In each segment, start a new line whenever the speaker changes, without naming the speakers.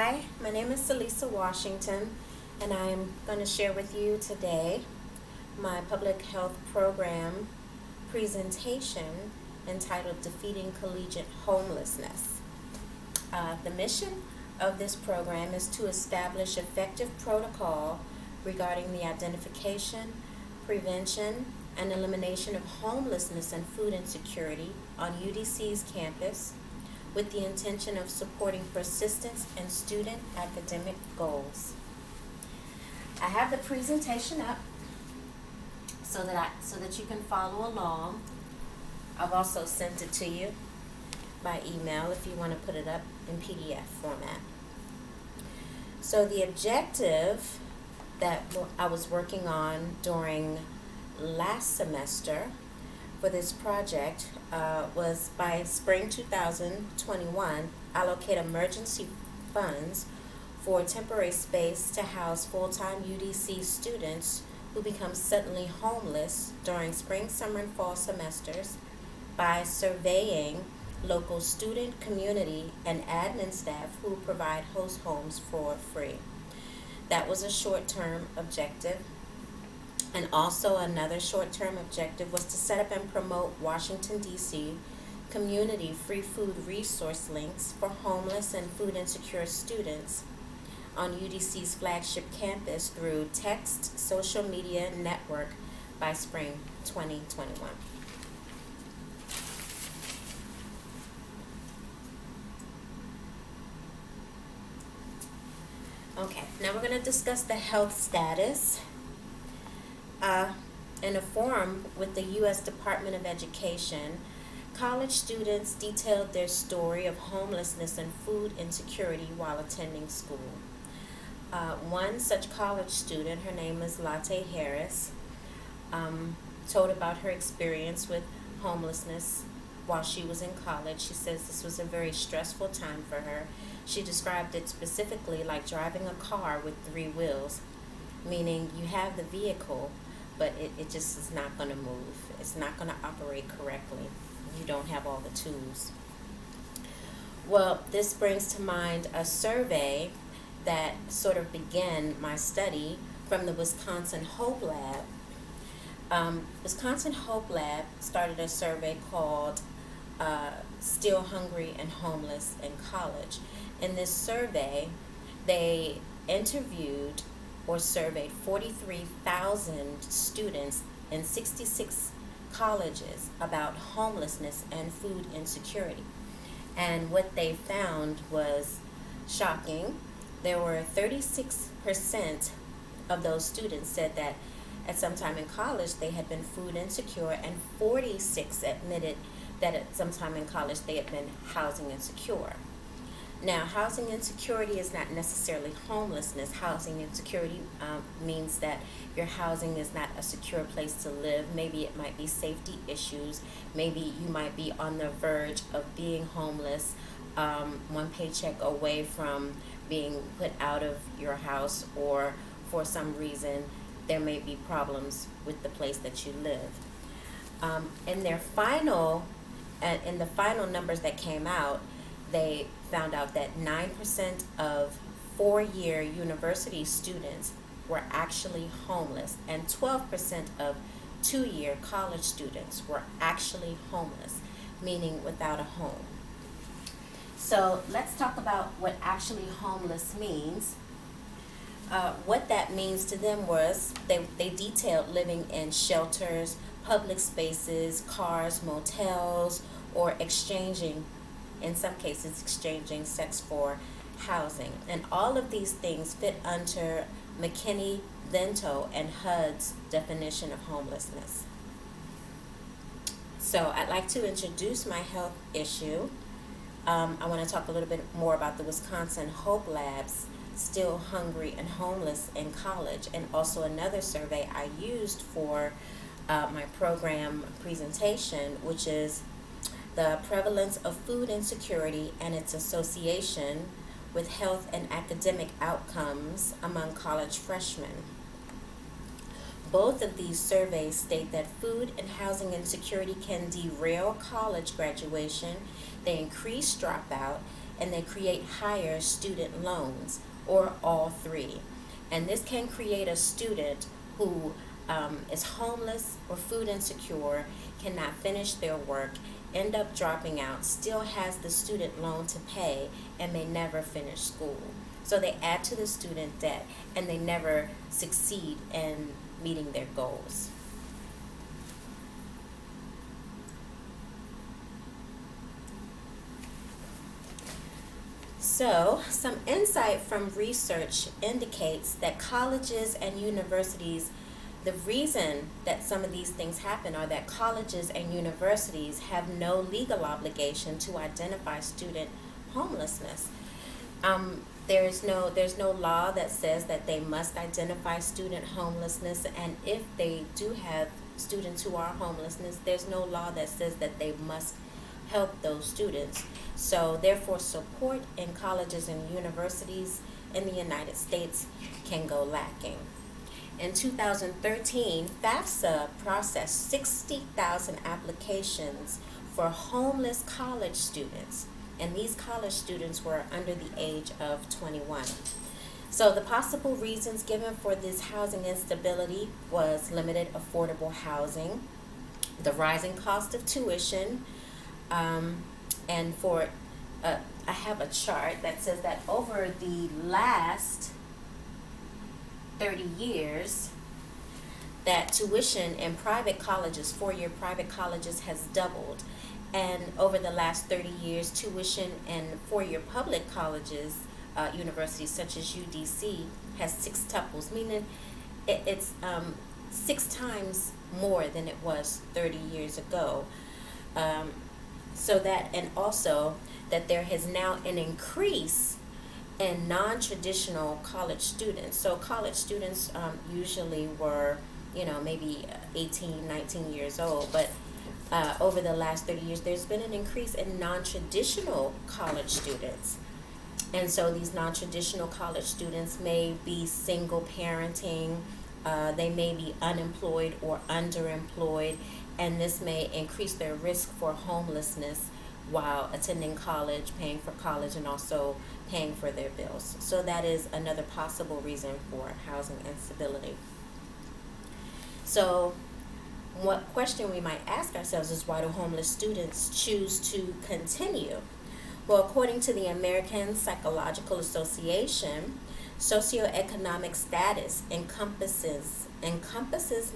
Hi, my name is Selisa Washington, and I am going to share with you today my public health program presentation entitled Defeating Collegiate Homelessness. The mission of this program is to establish effective protocol regarding the identification, prevention, and elimination of homelessness and food insecurity on UDC's campus with the intention of supporting persistence and student academic goals. I have the presentation up so that you can follow along. I've also sent it to you by email if you want to put it up in PDF format. So the objective that I was working on during last semester for this project was by spring 2021, allocate emergency funds for temporary space to house full-time UDC students who become suddenly homeless during spring, summer, and fall semesters by surveying local student, community, and admin staff who provide host homes for free. That was a short-term objective. And also another short-term objective was to set up and promote Washington, D.C. community free food resource links for homeless and food insecure students on UDC's flagship campus through text social media network by spring 2021. Okay, now we're going to discuss the health status. In a forum with the U.S. Department of Education, college students detailed their story of homelessness and food insecurity while attending school. One such college student, her name is Latte Harris, told about her experience with homelessness while she was in college. She says this was a very stressful time for her. She described it specifically like driving a car with three wheels, meaning you have the vehicle, but it just is not going to move. It's not going to operate correctly. You don't have all the tools. Well, this brings to mind a survey that sort of began my study from the Wisconsin Hope Lab. Wisconsin Hope Lab started a survey called Still Hungry and Homeless in College. In this survey, they interviewed or surveyed 43,000 students in 66 colleges about homelessness and food insecurity. And what they found was shocking. There were 36% of those students said that at some time in college they had been food insecure, and 46 admitted that at some time in college they had been housing insecure. Now, housing insecurity is not necessarily homelessness. Housing insecurity means that your housing is not a secure place to live. Maybe it might be safety issues. Maybe you might be on the verge of being homeless, one paycheck away from being put out of your house, or for some reason there may be problems with the place that you live. In the final numbers that came out, they found out that 9% of four-year university students were actually homeless, and 12% of two-year college students were actually homeless, meaning without a home. So let's talk about what actually homeless means. What that means to them was they detailed living in shelters, public spaces, cars, motels, or in some cases exchanging sex for housing. And all of these things fit under McKinney, Vento, and HUD's definition of homelessness. So I'd like to introduce my health issue. I want to talk a little bit more about the Wisconsin Hope Lab's Still Hungry and Homeless in College, and also another survey I used for my program presentation, which is the prevalence of food insecurity and its association with health and academic outcomes among college freshmen. Both of these surveys state that food and housing insecurity can derail college graduation, they increase dropout, and they create higher student loans, or all three. And this can create a student who is homeless or food insecure, cannot finish their work, end up dropping out, still has the student loan to pay, and may never finish school. So they add to the student debt, and they never succeed in meeting their goals. So, some insight from research indicates that colleges and universities, the reason that some of these things happen are that colleges and universities have no legal obligation to identify student homelessness. There's no law that says that they must identify student homelessness, and if they do have students who are homelessness, there's no law that says that they must help those students. So therefore, support in colleges and universities in the United States can go lacking. In 2013, FAFSA processed 60,000 applications for homeless college students, and these college students were under the age of 21. So the possible reasons given for this housing instability was limited affordable housing, the rising cost of tuition, and for I have a chart that says that over the last 30 years, that tuition in private colleges, four-year private colleges, has doubled. And over the last 30 years, tuition in four-year public colleges, universities such as UDC, has sixtuples, meaning it's 6 times more than it was 30 years ago. So that, and also that there has now an increase in non-traditional college students. So college students usually were, maybe 18, 19 years old, but over the last 30 years, there's been an increase in non-traditional college students. And so these non-traditional college students may be single parenting, they may be unemployed or underemployed, and this may increase their risk for homelessness while attending college, paying for college, and also paying for their bills. So that is another possible reason for housing instability. So what question we might ask ourselves is, why do homeless students choose to continue? Well, according to the American Psychological Association, socioeconomic status encompasses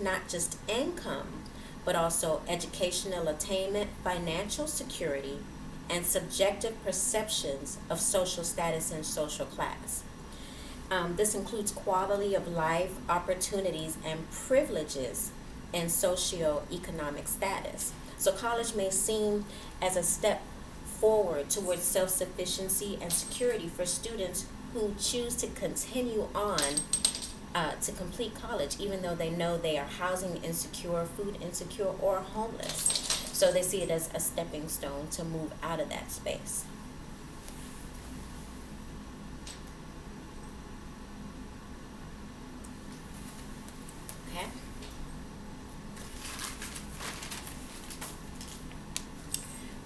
not just income, but also educational attainment, financial security, and subjective perceptions of social status and social class. This includes quality of life, opportunities, and privileges and socioeconomic status. So college may seem as a step forward towards self-sufficiency and security for students who choose to continue on to complete college, even though they know they are housing insecure, food insecure, or homeless. So they see it as a stepping stone to move out of that space. Okay.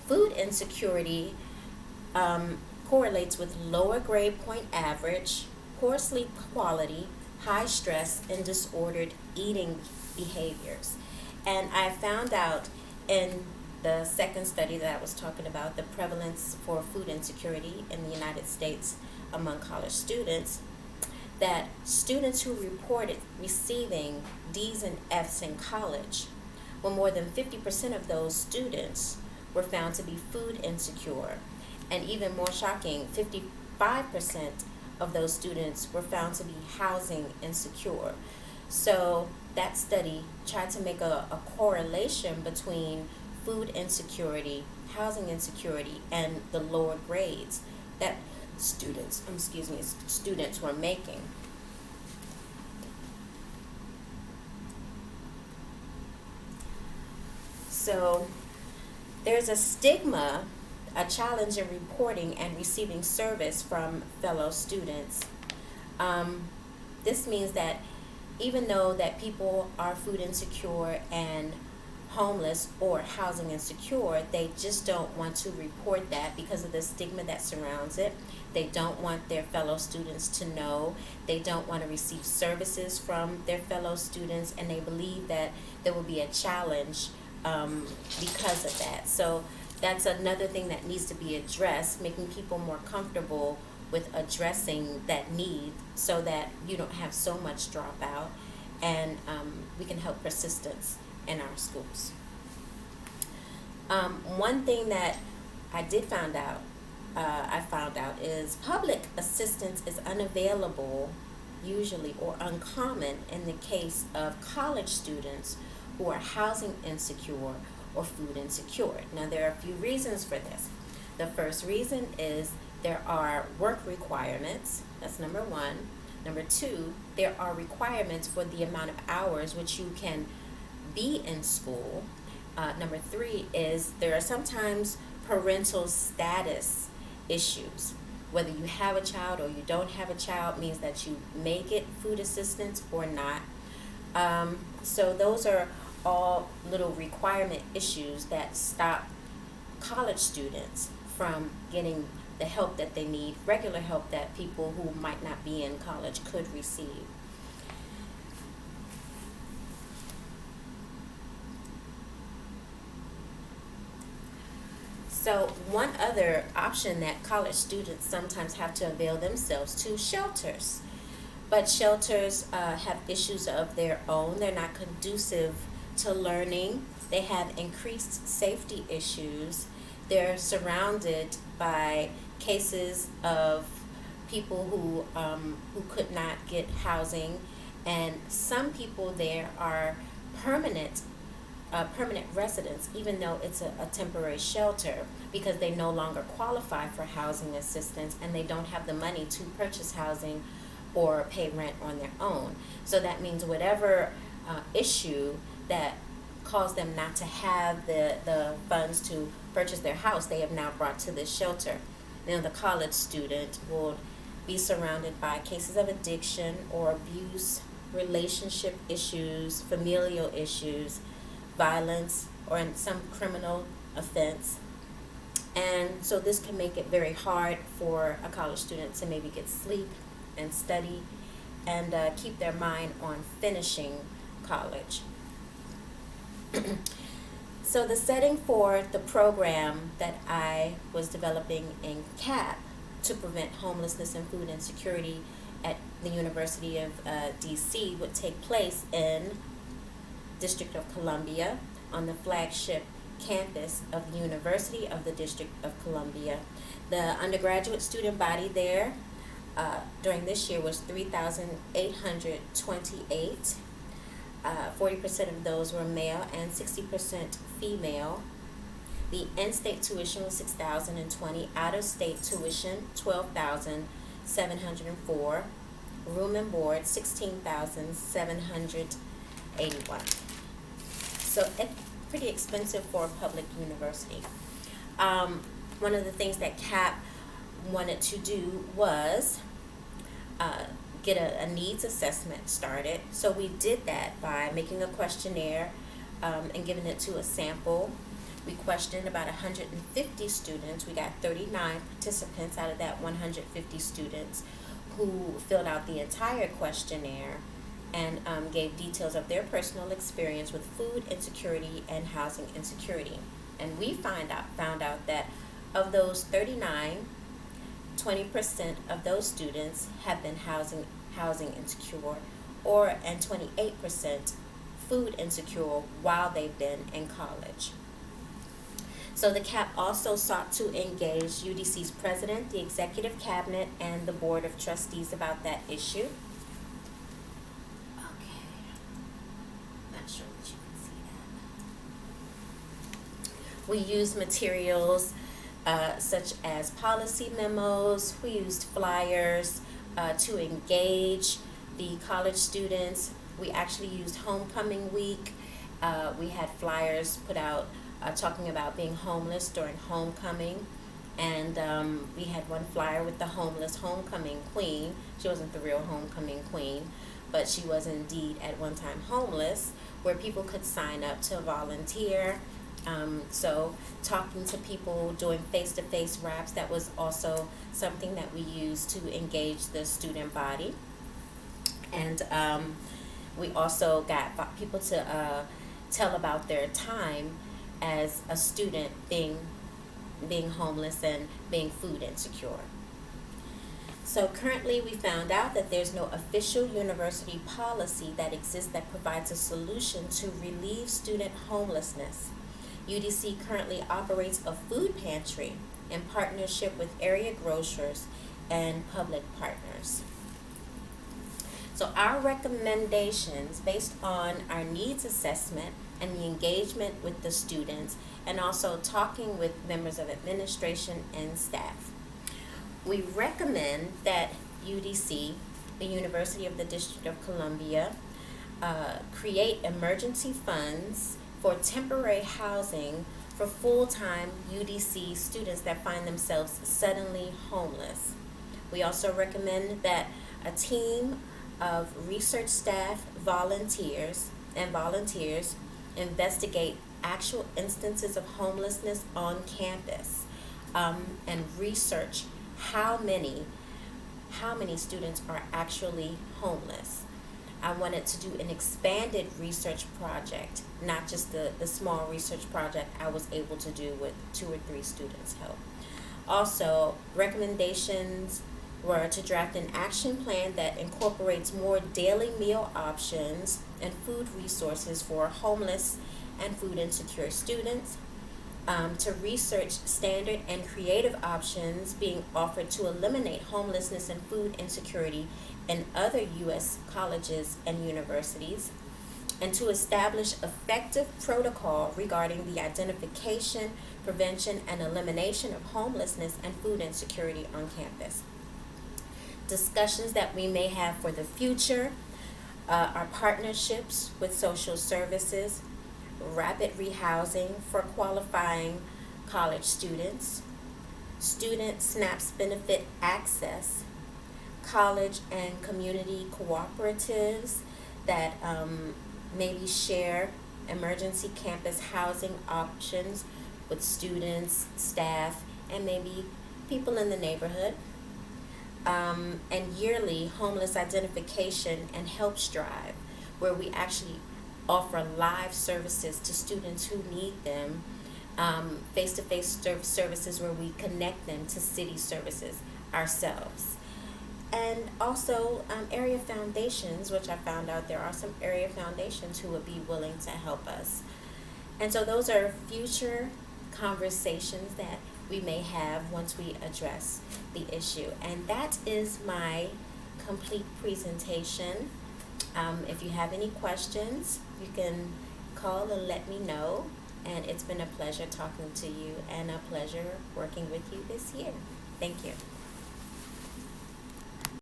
Food insecurity correlates with lower grade point average, poor sleep quality, high stress, and disordered eating behaviors. And I found out in the second study that I was talking about, the prevalence for food insecurity in the United States among college students, that students who reported receiving D's and F's in college, well, more than 50% of those students were found to be food insecure. And even more shocking, 55% of those students were found to be housing insecure. So that study tried to make a correlation between food insecurity, housing insecurity, and the lower grades that students were making. So there's a stigma, a challenge in reporting and receiving service from fellow students. This means that even though that people are food insecure and homeless or housing insecure, they just don't want to report that because of the stigma that surrounds it. They don't want their fellow students to know. They don't want to receive services from their fellow students, and they believe that there will be a challenge because of that. So that's another thing that needs to be addressed, making people more comfortable with addressing that need so that you don't have so much dropout, and we can help persistence in our schools. One thing that I found out is public assistance is unavailable usually or uncommon in the case of college students who are housing insecure or food insecure. Now, there are a few reasons for this. The first reason is there are work requirements. That's number one. Number two, there are requirements for the amount of hours which you can be in school. Number three is there are sometimes parental status issues. Whether you have a child or you don't have a child means that you may get food assistance or not. So those are all little requirement issues that stop college students from getting the help that they need, regular help that people who might not be in college could receive. So one other option that college students sometimes have to avail themselves to, shelters. But shelters have issues of their own. They're not conducive to learning. They have increased safety issues. They're surrounded by cases of people who could not get housing, and some people there are permanent residents, even though it's a temporary shelter, because they no longer qualify for housing assistance and they don't have the money to purchase housing or pay rent on their own. So that means whatever issue that caused them not to have the funds to purchase their house, they have now brought to this shelter. Now the college student will be surrounded by cases of addiction or abuse, relationship issues, familial issues, violence, or in some criminal offense. And so this can make it very hard for a college student to maybe get sleep and study and keep their mind on finishing college. So the setting for the program that I was developing in CAP to prevent homelessness and food insecurity at the University of DC would take place in District of Columbia on the flagship campus of the University of the District of Columbia. The undergraduate student body there during this year was 3,828. 40% of those were male and 60% female. The in-state tuition was $6,020. Out-of-state tuition $12,704. Room and board $16,781. So it's pretty expensive for a public university. One of the things that CAP wanted to do was get a needs assessment started. So we did that by making a questionnaire and giving it to a sample. We questioned about 150 students. We got 39 participants out of that 150 students who filled out the entire questionnaire and gave details of their personal experience with food insecurity and housing insecurity. And we found out that of those 39, 20% of those students have been housing insecure, and 28% food insecure while they've been in college. So the CAP also sought to engage UDC's president, the executive cabinet, and the board of trustees about that issue. Okay, not sure that you can see that. We used materials such as policy memos. We used flyers to engage the college students. We actually used homecoming week. We had flyers put out talking about being homeless during homecoming, and we had one flyer with the homeless homecoming queen. She wasn't the real homecoming queen, but she was indeed at one time homeless, where people could sign up to volunteer. So talking to people, doing face-to-face raps, that was also something that we used to engage the student body. And we also got people to tell about their time as a student being homeless and being food insecure. So currently we found out that there's no official university policy that exists that provides a solution to relieve student homelessness. UDC currently operates a food pantry in partnership with area grocers and public partners. So our recommendations, based on our needs assessment and the engagement with the students, and also talking with members of administration and staff, we recommend that UDC, the University of the District of Columbia, create emergency funds for temporary housing for full-time UDC students that find themselves suddenly homeless. We also recommend that a team of research staff, volunteers investigate actual instances of homelessness on campus, and research how many students are actually homeless. I wanted to do an expanded research project, not just the small research project I was able to do with 2 or 3 students' help. Also, recommendations were to draft an action plan that incorporates more daily meal options and food resources for homeless and food insecure students, to research standard and creative options being offered to eliminate homelessness and food insecurity in other U.S. colleges and universities, and to establish effective protocol regarding the identification, prevention, and elimination of homelessness and food insecurity on campus. Discussions that we may have for the future are partnerships with social services, rapid rehousing for qualifying college students, student SNAPS benefit access, college and community cooperatives that maybe share emergency campus housing options with students, staff, and maybe people in the neighborhood, and yearly homeless identification and help drive, where we actually offer live services to students who need them, face-to-face services where we connect them to city services ourselves. And also area foundations, which I found out there are some area foundations who would be willing to help us. And so those are future conversations that we may have once we address the issue. And that is my complete presentation. If you have any questions, you can call and let me know. And it's been a pleasure talking to you and a pleasure working with you this year. Thank you.